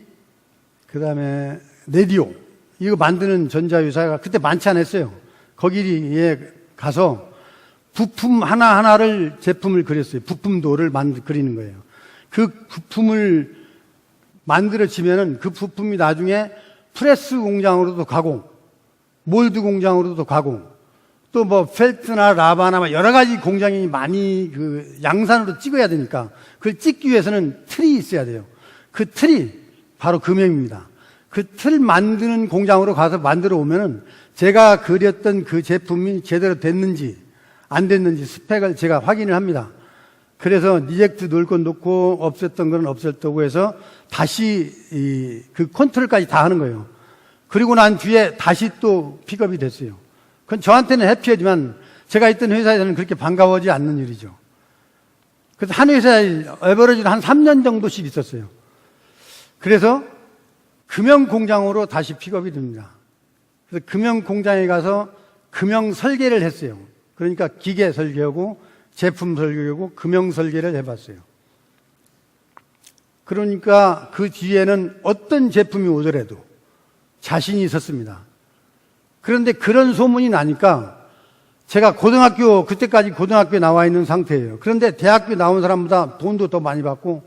그 다음에 라디오, 이거 만드는 전자회사가 그때 많지 않았어요. 거기에 가서 부품 하나하나를 제품을 그렸어요. 부품도를 그리는 거예요. 그 부품을 만들어지면은 그 부품이 나중에 프레스 공장으로도 가고, 몰드 공장으로도 가고, 또 뭐 펠트나 라바나 여러 가지 공장이 많이 그 양산으로 찍어야 되니까 그걸 찍기 위해서는 틀이 있어야 돼요. 그 틀이 바로 금형입니다. 그 틀 만드는 공장으로 가서 만들어 오면은 제가 그렸던 그 제품이 제대로 됐는지 안 됐는지 스펙을 제가 확인을 합니다. 그래서 리젝트 넣을 건 넣고 없앴던 건 없앴다고 해서 다시 그 컨트롤까지 다 하는 거예요. 그리고 난 뒤에 다시 또 픽업이 됐어요. 그건 저한테는 해피하지만 제가 있던 회사에서는 그렇게 반가워하지 않는 일이죠. 그래서 한 회사에 에버리지로 한 3년 정도씩 있었어요. 그래서 금형 공장으로 다시 픽업이 됩니다. 그래서 금형 공장에 가서 금형 설계를 했어요. 그러니까 기계 설계하고 제품 설계하고 금형 설계를 해봤어요. 그러니까 그 뒤에는 어떤 제품이 오더라도 자신이 있었습니다. 그런데 그런 소문이 나니까 제가 그때까지 고등학교에 나와 있는 상태예요. 그런데 대학교 나온 사람보다 돈도 더 많이 받고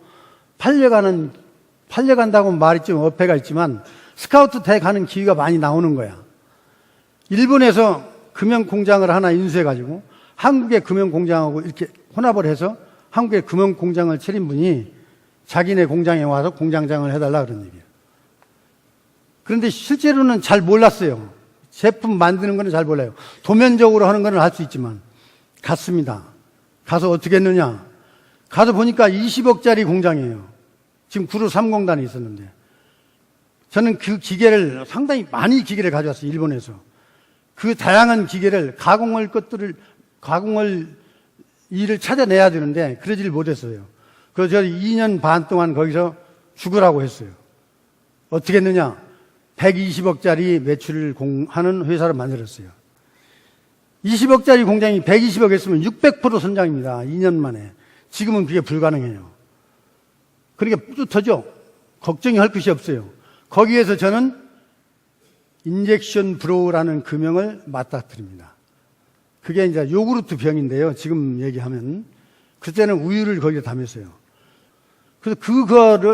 팔려간다고 말이 좀 어폐가 있지만 스카우트 대 가는 기회가 많이 나오는 거야. 일본에서 금형 공장을 하나 인수해가지고 한국의 금형 공장하고 이렇게 혼합을 해서 한국의 금형 공장을 차린 분이 자기네 공장에 와서 공장장을 해달라 그런 얘기예요. 그런데 실제로는 잘 몰랐어요. 제품 만드는 거는 잘 몰라요. 도면적으로 하는 거는 할 수 있지만 갔습니다. 가서 어떻게 했느냐. 가서 보니까 20억짜리 공장이에요. 지금 구로 3공단에 있었는데 저는 그 기계를 상당히 많이 기계를 가져왔어요. 일본에서. 그 다양한 기계를 가공할 일을 찾아내야 되는데 그러지를 못했어요. 그래서 저 2년 반 동안 거기서 죽으라고 했어요. 어떻게 했느냐. 120억짜리 매출을 하는 회사를 만들었어요. 20억짜리 공장이 120억 했으면 600% 성장입니다. 2년 만에. 지금은 그게 불가능해요. 그러니까 뿌듯하죠. 걱정이 할 것이 없어요. 거기에서 저는 인젝션 브로우라는 금형을 맡아드립니다. 그게 이제 요구르트 병인데요. 지금 얘기하면. 그때는 우유를 거기에 담았어요. 그래서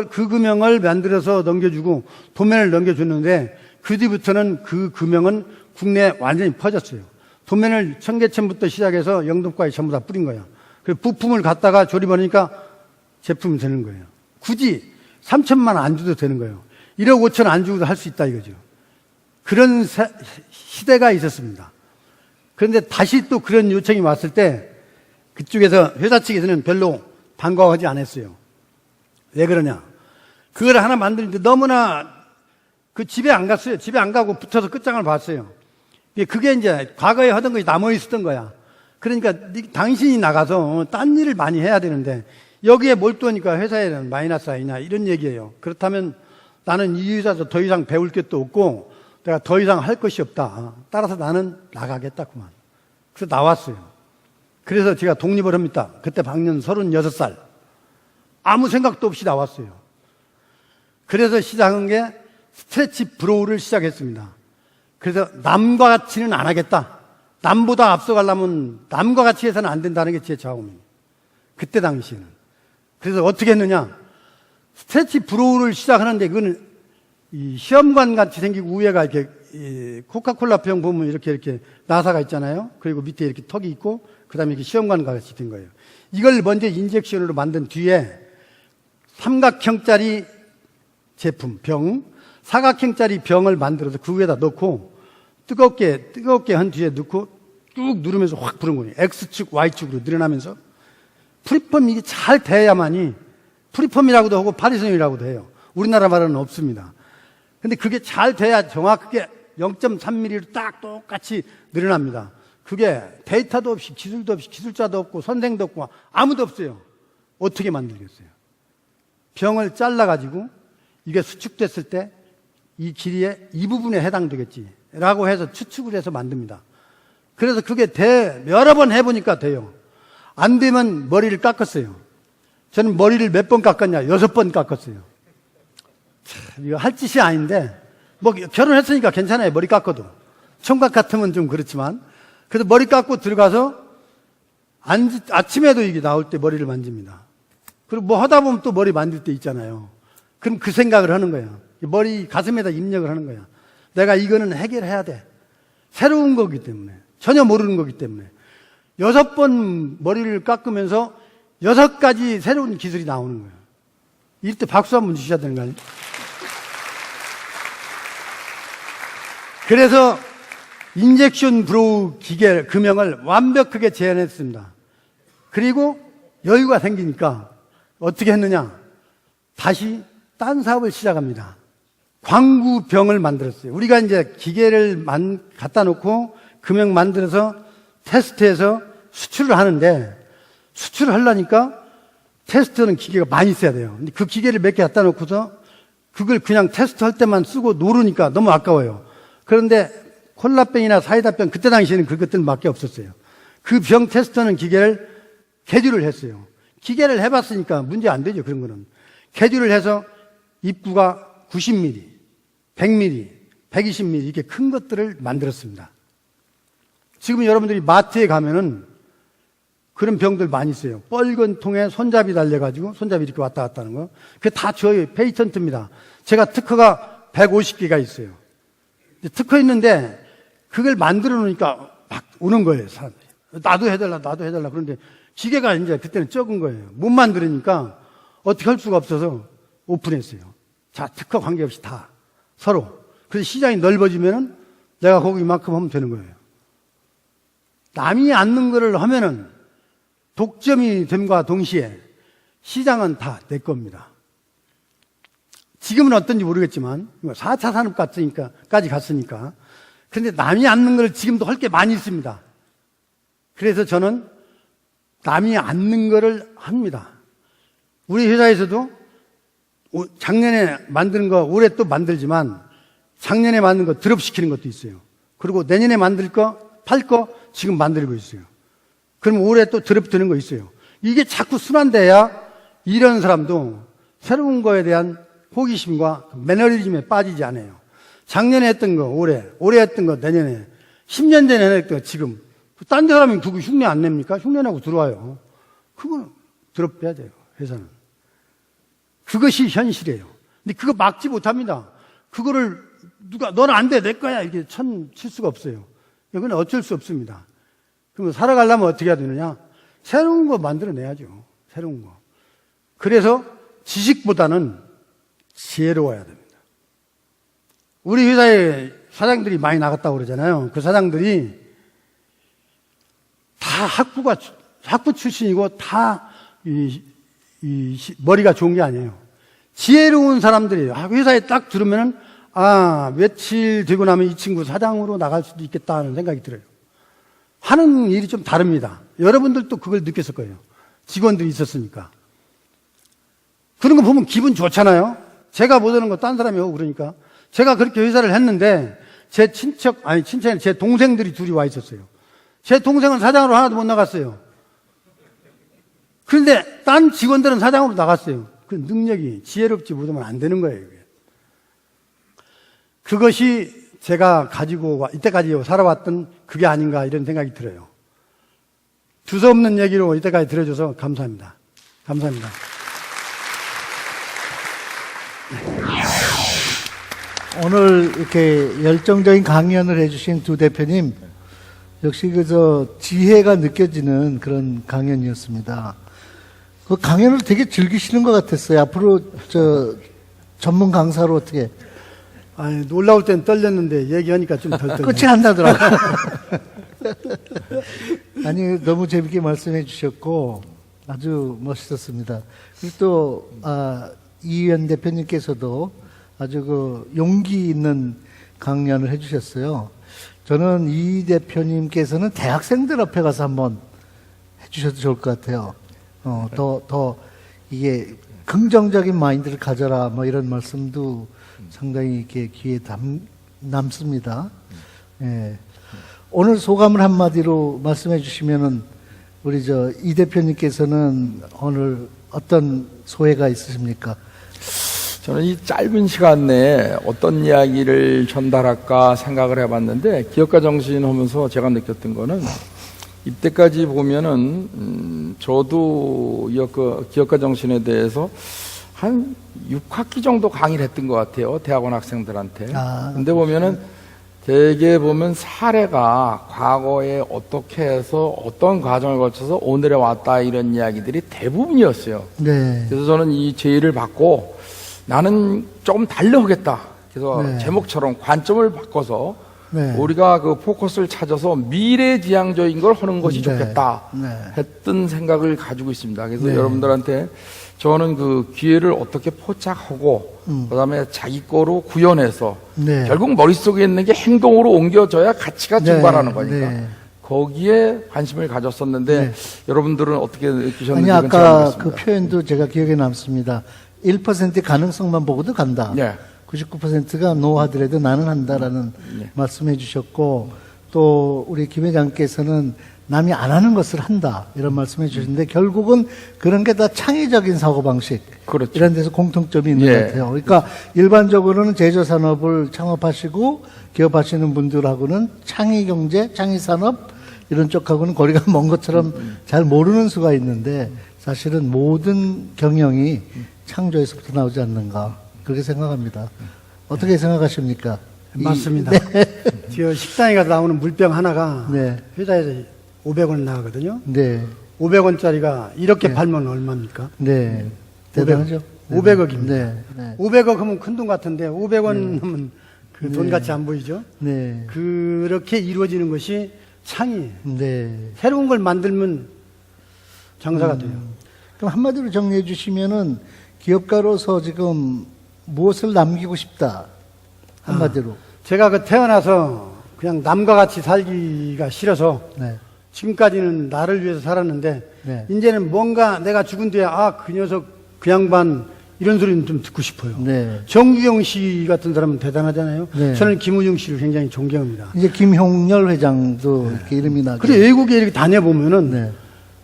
그 금형을 만들어서 넘겨주고 도면을 넘겨줬는데 그 뒤부터는 그 금형은 국내에 완전히 퍼졌어요. 도면을 청계천부터 시작해서 영등포까지 전부 다 뿌린 거예요. 그래서 부품을 갖다가 조립하니까 제품이 되는 거예요. 굳이 3천만 원 안 줘도 되는 거예요. 1억 5천 안 주고도 할 수 있다 이거죠. 그런 시대가 있었습니다. 그런데 다시 또 그런 요청이 왔을 때 그쪽에서 회사 측에서는 별로 반가워하지 않았어요. 왜 그러냐? 그걸 하나 만드는데 너무나 그 집에 안 갔어요. 집에 안 가고 붙어서 끝장을 봤어요. 그게 이제 과거에 하던 것이 남아 있었던 거야. 그러니까 당신이 나가서 딴 일을 많이 해야 되는데 여기에 몰두하니까 회사에는 마이너스 아니냐 이런 얘기예요. 그렇다면 나는 이 회사에서 더 이상 배울 것도 없고 내가 더 이상 할 것이 없다. 따라서 나는 나가겠다구만. 그래서 나왔어요. 그래서 제가 독립을 합니다. 그때 방년 36살. 아무 생각도 없이 나왔어요. 그래서 시작한 게 스트레치 브로우를 시작했습니다. 그래서 남과 같이는 안 하겠다. 남보다 앞서가려면 남과 같이 해서는 안 된다는 게 제 자음입니다. 그때 당시에는. 그래서 어떻게 했느냐. 스트레치 브로우를 시작하는데 그거는 이 시험관 같이 생기고 위에가 이렇게 코카콜라 병 보면 이렇게 나사가 있잖아요. 그리고 밑에 이렇게 턱이 있고 그 다음에 이렇게 시험관 같이 된 거예요. 이걸 먼저 인젝션으로 만든 뒤에 삼각형짜리 제품, 병, 사각형짜리 병을 만들어서 그 위에다 넣고 뜨겁게 한 뒤에 넣고 쭉 누르면서 확 부는 거예요. X축, Y축으로 늘어나면서 프리펌 이게 잘 돼야만이 프리펌이라고도 하고 파리섬이라고도 해요. 우리나라 말은 없습니다. 근데 그게 잘 돼야 정확하게 0.3mm로 딱 똑같이 늘어납니다. 그게 데이터도 없이 기술도 없이 기술자도 없고 선생도 없고 아무도 없어요. 어떻게 만들겠어요? 병을 잘라가지고 이게 수축됐을 때 이 길이에 이 부분에 해당되겠지 라고 해서 추측을 해서 만듭니다. 그래서 그게 여러 번 해보니까 돼요. 안 되면 머리를 깎았어요. 저는 머리를 몇 번 깎았냐? 6번 깎았어요. 참, 이거 할 짓이 아닌데 뭐 결혼했으니까 괜찮아요. 머리 깎아도. 총각 같으면 좀 그렇지만 그래서 머리 깎고 들어가서 아침에도 이게 나올 때 머리를 만집니다. 그리고 뭐 하다 보면 또 머리 만질 때 있잖아요. 그럼 그 생각을 하는 거예요. 머리 가슴에다 입력을 하는 거야. 내가 이거는 해결해야 돼. 새로운 거기 때문에. 전혀 모르는 거기 때문에. 6번 머리를 깎으면서 6가지 새로운 기술이 나오는 거예요. 이럴 때 박수 한번 주셔야 되는 거 아니에요? 그래서 인젝션 브로우 기계 금형을 완벽하게 재현했습니다. 그리고 여유가 생기니까 어떻게 했느냐? 다시 딴 사업을 시작합니다. 광구병을 만들었어요. 우리가 이제 기계를 갖다 놓고 금형 만들어서 테스트해서 수출을 하는데 수출을 하려니까 테스트는 기계가 많이 있어야 돼요. 근데 그 기계를 몇 개 갖다 놓고서 그걸 그냥 테스트할 때만 쓰고 노르니까 너무 아까워요. 그런데 콜라병이나 사이다병 그때 당시에는 그것들밖에 없었어요. 그 병 테스트하는 기계를 개조를 했어요. 기계를 해봤으니까 문제 안 되죠. 그런 거는. 개조를 해서 입구가 90mm, 100mm, 120mm 이렇게 큰 것들을 만들었습니다. 지금 여러분들이 마트에 가면은 그런 병들 많이 있어요. 뻘건 통에 손잡이 달려가지고 손잡이 이렇게 왔다 갔다 하는 거. 그게 다 저희 페이턴트입니다. 제가 특허가 150개가 있어요. 특허 있는데 그걸 만들어 놓으니까 막 오는 거예요, 사람들이. 나도 해달라. 그런데 기계가 이제 그때는 적은 거예요. 못 만들으니까 어떻게 할 수가 없어서 오픈했어요. 자, 특허 관계없이 다. 서로. 그래서 시장이 넓어지면은 내가 거기 이만큼 하면 되는 거예요. 남이 앉는 거를 하면은 독점이 됨과 동시에 시장은 다 내 겁니다. 지금은 어떤지 모르겠지만 4차 산업까지 갔으니까. 그런데 남이 앉는 걸 지금도 할 게 많이 있습니다. 그래서 저는 남이 앉는 거를 합니다. 우리 회사에서도 작년에 만드는 거 올해 또 만들지만 작년에 만든 거 드롭시키는 것도 있어요. 그리고 내년에 만들 거, 팔 거 지금 만들고 있어요. 그럼 올해 또 드롭 드는 거 있어요. 이게 자꾸 순환돼야 이런 사람도 새로운 거에 대한 호기심과 매너리즘에 빠지지 않아요. 작년에 했던 거 올해 했던 거 내년에, 10년 전에 했던 거 지금. 딴 데 사람이 그거 흉내 안 냅니까? 흉내 내고 들어와요. 그거는 드롭 빼야 돼요, 회사는. 그것이 현실이에요. 근데 그거 막지 못합니다. 그거를 너는 안 돼, 내 거야. 이렇게 칠 수가 없어요. 이건 어쩔 수 없습니다. 그럼 살아가려면 어떻게 해야 되느냐? 새로운 거 만들어내야죠. 새로운 거. 그래서 지식보다는 지혜로워야 됩니다. 우리 회사에 사장들이 많이 나갔다고 그러잖아요. 그 사장들이 다 학부 출신이고 다 머리가 좋은 게 아니에요. 지혜로운 사람들이에요. 회사에 딱 들으면은 며칠 되고 나면 이 친구 사장으로 나갈 수도 있겠다 하는 생각이 들어요. 하는 일이 좀 다릅니다. 여러분들도 그걸 느꼈을 거예요. 직원들이 있었으니까. 그런 거 보면 기분 좋잖아요. 제가 못하는 거 딴 사람이 하고 그러니까. 제가 그렇게 회사를 했는데 제 친척이 제 동생들이 둘이 와 있었어요. 제 동생은 사장으로 하나도 못 나갔어요. 그런데 딴 직원들은 사장으로 나갔어요. 그 능력이 지혜롭지 못하면 안 되는 거예요. 이게. 그것이 제가 가지고 이때까지 살아왔던 그게 아닌가 이런 생각이 들어요. 두서없는 얘기로 이때까지 들어줘서 감사합니다. 감사합니다. 오늘 이렇게 열정적인 강연을 해주신 두 대표님, 역시 지혜가 느껴지는 그런 강연이었습니다. 그 강연을 되게 즐기시는 것 같았어요. 앞으로 전문 강사로 어떻게? 놀라울 땐 떨렸는데 얘기하니까 좀 덜 떨려요. 끝이 안 나더라고요. 아니, 너무 재밌게 말씀해 주셨고 아주 멋있었습니다. 그리고 또 이의원 대표님께서도 아주 용기 있는 강연을 해주셨어요. 저는 이 대표님께서는 대학생들 앞에 가서 한번 해주셔도 좋을 것 같아요. 더 이게 긍정적인 마인드를 가져라 뭐 이런 말씀도 상당히 이렇게 귀에 남습니다. 예. 오늘 소감을 한마디로 말씀해 주시면은 우리 이 대표님께서는 오늘 어떤 소회가 있으십니까? 저는 이 짧은 시간 내에 어떤 이야기를 전달할까 생각을 해봤는데 기업가 정신 하면서 제가 느꼈던 거는 이때까지 보면은 저도 기업가 정신에 대해서 한 6학기 정도 강의를 했던 것 같아요. 대학원 학생들한테. 근데 보면은 대개 보면 사례가 과거에 어떻게 해서 어떤 과정을 거쳐서 오늘에 왔다 이런 이야기들이 대부분이었어요. 네. 그래서 저는 이 제의를 받고 나는 조금 달려오겠다. 그래서 네. 제목처럼 관점을 바꿔서 네. 우리가 그 포커스를 찾아서 미래지향적인 걸 하는 것이 네. 좋겠다 네. 했던 생각을 가지고 있습니다. 그래서 네. 여러분들한테 저는 그 기회를 어떻게 포착하고 그다음에 자기 거로 구현해서 네. 결국 머릿속에 있는 게 행동으로 옮겨져야 가치가 네. 증발하는 거니까 네. 거기에 관심을 가졌었는데 네. 여러분들은 어떻게 아니, 느끼셨는지 아까 그 그 표현도 제가 기억에 남습니다. 1%의 가능성만 보고도 간다. 예. 99%가 노 하더라도 나는 한다라는 말씀해 주셨고, 또 우리 김 회장께서는 남이 안 하는 것을 한다 이런 말씀해 주셨는데, 결국은 그런 게 다 창의적인 사고방식, 그렇죠. 이런 데서 공통점이 있는 예. 것 같아요. 그러니까 일반적으로는 제조산업을 창업하시고 기업하시는 분들하고는 창의경제, 창의산업 이런 쪽하고는 거리가 먼 것처럼 잘 모르는 수가 있는데, 사실은 모든 경영이 창조에서부터 나오지 않는가 그렇게 생각합니다. 어떻게 생각하십니까? 맞습니다. 저 식당에 가서 나오는 물병 하나가 네. 회사에서 500원 나가거든요. 네, 500원짜리가 이렇게 팔면 얼마입니까? 네, 대단하죠. 500억입니다. 네, 네, 500억 하면 큰 돈 같은데 500원 하면 그 돈 같이 안 보이죠? 네, 그렇게 이루어지는 것이 창의예요. 네. 새로운 걸 만들면 장사가 돼요. 그럼 한마디로 정리해 주시면은 기업가로서 지금 무엇을 남기고 싶다 한마디로. 제가 그 태어나서 그냥 남과 같이 살기가 싫어서 네, 지금까지는 나를 위해서 살았는데 네. 이제는 뭔가 내가 죽은 뒤에 그 녀석 그 양반 이런 소리는 좀 듣고 싶어요. 네. 정규영 씨 같은 사람은 대단하잖아요. 네. 저는 김우중 씨를 굉장히 존경합니다. 이제 김홍렬 회장도 이렇게 이름이 나죠. 그래 외국에 이렇게 다녀보면은 네.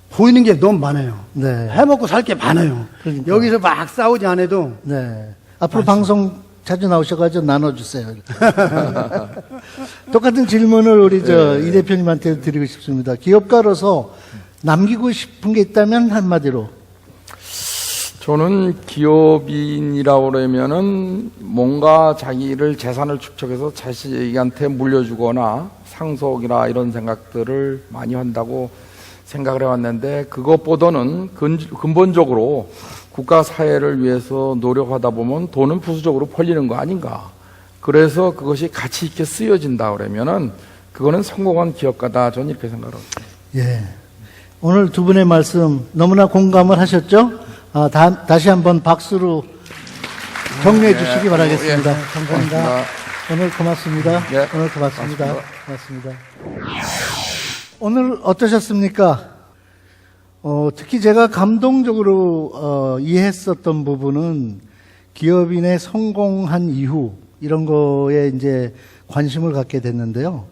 보이는 게 너무 많아요. 네. 해먹고 살 게 많아요. 그러니까. 여기서 막 싸우지 않아도 네. 앞으로 방송 자주 나오셔가지고 나눠주세요. 똑같은 질문을 우리 이 대표님한테 드리고 싶습니다. 기업가로서 남기고 싶은 게 있다면 한마디로. 저는 기업인이라고 그러면은 뭔가 자기를 재산을 축적해서 자식한테 물려주거나 상속이나 이런 생각들을 많이 한다고 생각을 해왔는데, 그것보다는 근본적으로 국가 사회를 위해서 노력하다 보면 돈은 부수적으로 벌리는 거 아닌가. 그래서 그것이 가치 있게 쓰여진다 그러면은 그거는 성공한 기업가다. 저는 이렇게 생각합니다. 예. 오늘 두 분의 말씀 너무나 공감을 하셨죠? 다시 한번 박수로 격려해 주시기 바라겠습니다. 예. 감사합니다. 고맙습니다. 오늘 고맙습니다. 예. 오늘 고맙습니다. 고맙습니다. 고맙습니다. 오늘 어떠셨습니까? 특히 제가 감동적으로 이해했었던 부분은 기업인의 성공한 이후 이런 거에 이제 관심을 갖게 됐는데요.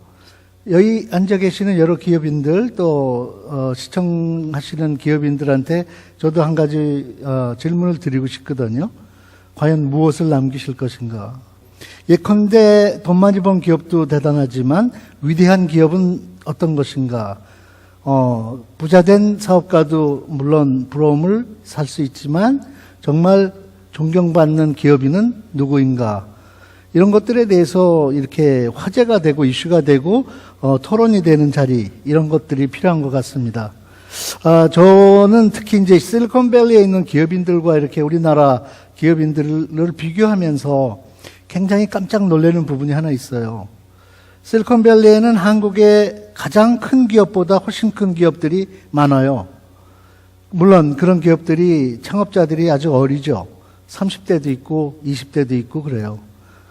여기 앉아 계시는 여러 기업인들 또 시청하시는 기업인들한테 저도 한 가지 질문을 드리고 싶거든요. 과연 무엇을 남기실 것인가? 예컨대 돈 많이 번 기업도 대단하지만 위대한 기업은 어떤 것인가? 부자된 사업가도 물론 부러움을 살 수 있지만 정말 존경받는 기업인은 누구인가? 이런 것들에 대해서 이렇게 화제가 되고 이슈가 되고 토론이 되는 자리, 이런 것들이 필요한 것 같습니다. 저는 특히 이제 실리콘밸리에 있는 기업인들과 이렇게 우리나라 기업인들을 비교하면서 굉장히 깜짝 놀라는 부분이 하나 있어요. 실리콘밸리에는 한국의 가장 큰 기업보다 훨씬 큰 기업들이 많아요. 물론 그런 기업들이 창업자들이 아주 어리죠. 30대도 있고 20대도 있고 그래요.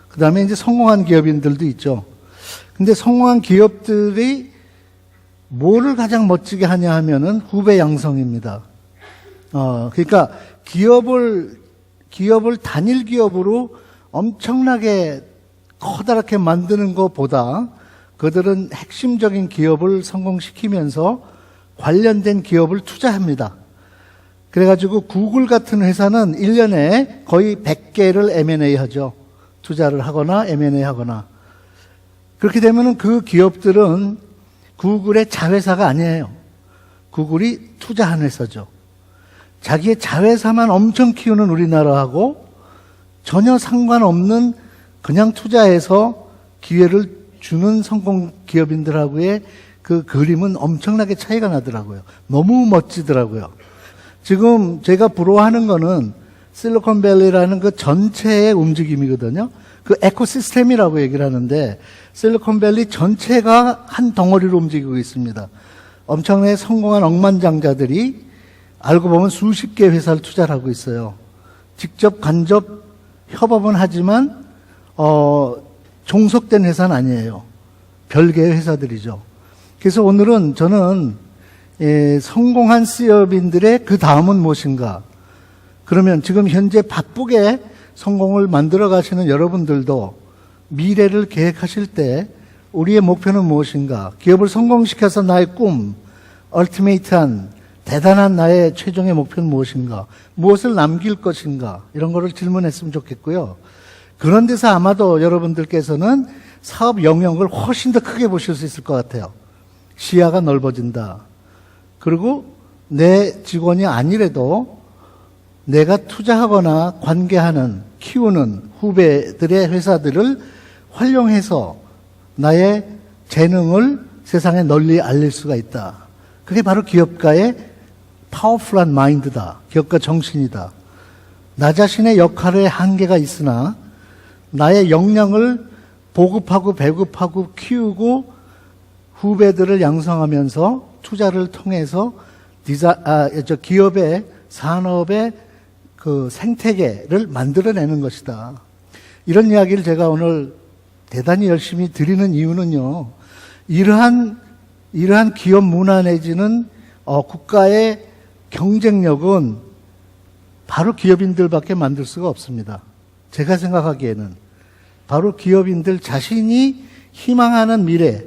그 다음에 이제 성공한 기업인들도 있죠. 근데 성공한 기업들이 뭐를 가장 멋지게 하냐 하면은 후배 양성입니다. 그러니까 기업을 단일 기업으로 엄청나게 커다랗게 만드는 것보다 그들은 핵심적인 기업을 성공시키면서 관련된 기업을 투자합니다. 그래가지고 구글 같은 회사는 1년에 거의 100개를 M&A 하죠. 투자를 하거나 M&A 하거나. 그렇게 되면 그 기업들은 구글의 자회사가 아니에요. 구글이 투자한 회사죠. 자기의 자회사만 엄청 키우는 우리나라하고 전혀 상관없는 그냥 투자해서 기회를 주는 성공 기업인들하고의 그 그림은 엄청나게 차이가 나더라고요. 너무 멋지더라고요. 지금 제가 부러워하는 거는 실리콘밸리라는 그 전체의 움직임이거든요. 그 에코시스템이라고 얘기를 하는데 실리콘밸리 전체가 한 덩어리로 움직이고 있습니다. 엄청나게 성공한 억만장자들이 알고 보면 수십 개 회사를 투자를 하고 있어요. 직접 간접 협업은 하지만 종속된 회사는 아니에요. 별개의 회사들이죠. 그래서 오늘은 저는 성공한 C업인들의 그 다음은 무엇인가? 그러면 지금 현재 바쁘게 성공을 만들어 가시는 여러분들도 미래를 계획하실 때 우리의 목표는 무엇인가? 기업을 성공시켜서 나의 꿈, 얼티메이트한 대단한 나의 최종의 목표는 무엇인가? 무엇을 남길 것인가? 이런 거를 질문했으면 좋겠고요. 그런 데서 아마도 여러분들께서는 사업 영역을 훨씬 더 크게 보실 수 있을 것 같아요. 시야가 넓어진다. 그리고 내 직원이 아니래도 내가 투자하거나 관계하는, 키우는 후배들의 회사들을 활용해서 나의 재능을 세상에 널리 알릴 수가 있다. 그게 바로 기업가의 파워풀한 마인드다. 기업가 정신이다. 나 자신의 역할에 한계가 있으나 나의 역량을 보급하고 배급하고 키우고 후배들을 양성하면서 투자를 통해서 기업의 산업의 그 생태계를 만들어내는 것이다. 이런 이야기를 제가 오늘 대단히 열심히 드리는 이유는요. 이러한 기업 문화 내지는 국가의 경쟁력은 바로 기업인들밖에 만들 수가 없습니다. 제가 생각하기에는 바로 기업인들 자신이 희망하는 미래,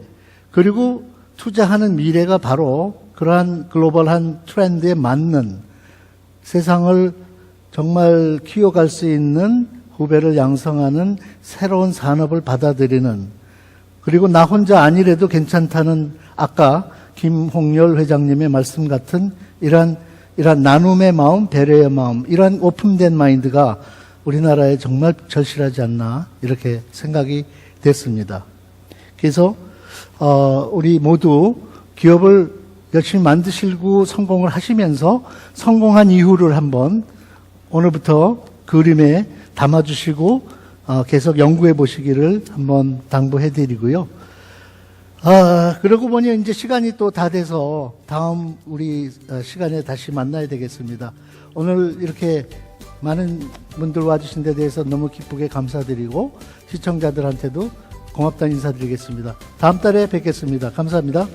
그리고 투자하는 미래가 바로 그러한 글로벌한 트렌드에 맞는 세상을 정말 키워갈 수 있는 후배를 양성하는 새로운 산업을 받아들이는, 그리고 나 혼자 아니래도 괜찮다는 아까 김홍렬 회장님의 말씀 같은 이러한 나눔의 마음, 배려의 마음, 이러한 오픈된 마인드가 우리나라에 정말 절실하지 않나 이렇게 생각이 됐습니다. 그래서 우리 모두 기업을 열심히 만드시고 성공을 하시면서 성공한 이후를 한번 오늘부터 그림에 담아주시고 계속 연구해 보시기를 한번 당부해 드리고요. 그러고 보니 이제 시간이 또 다 돼서 다음 우리 시간에 다시 만나야 되겠습니다. 오늘 이렇게 많은 분들 와주신 데 대해서 너무 기쁘게 감사드리고 시청자들한테도 고맙다는 인사드리겠습니다. 다음 달에 뵙겠습니다. 감사합니다.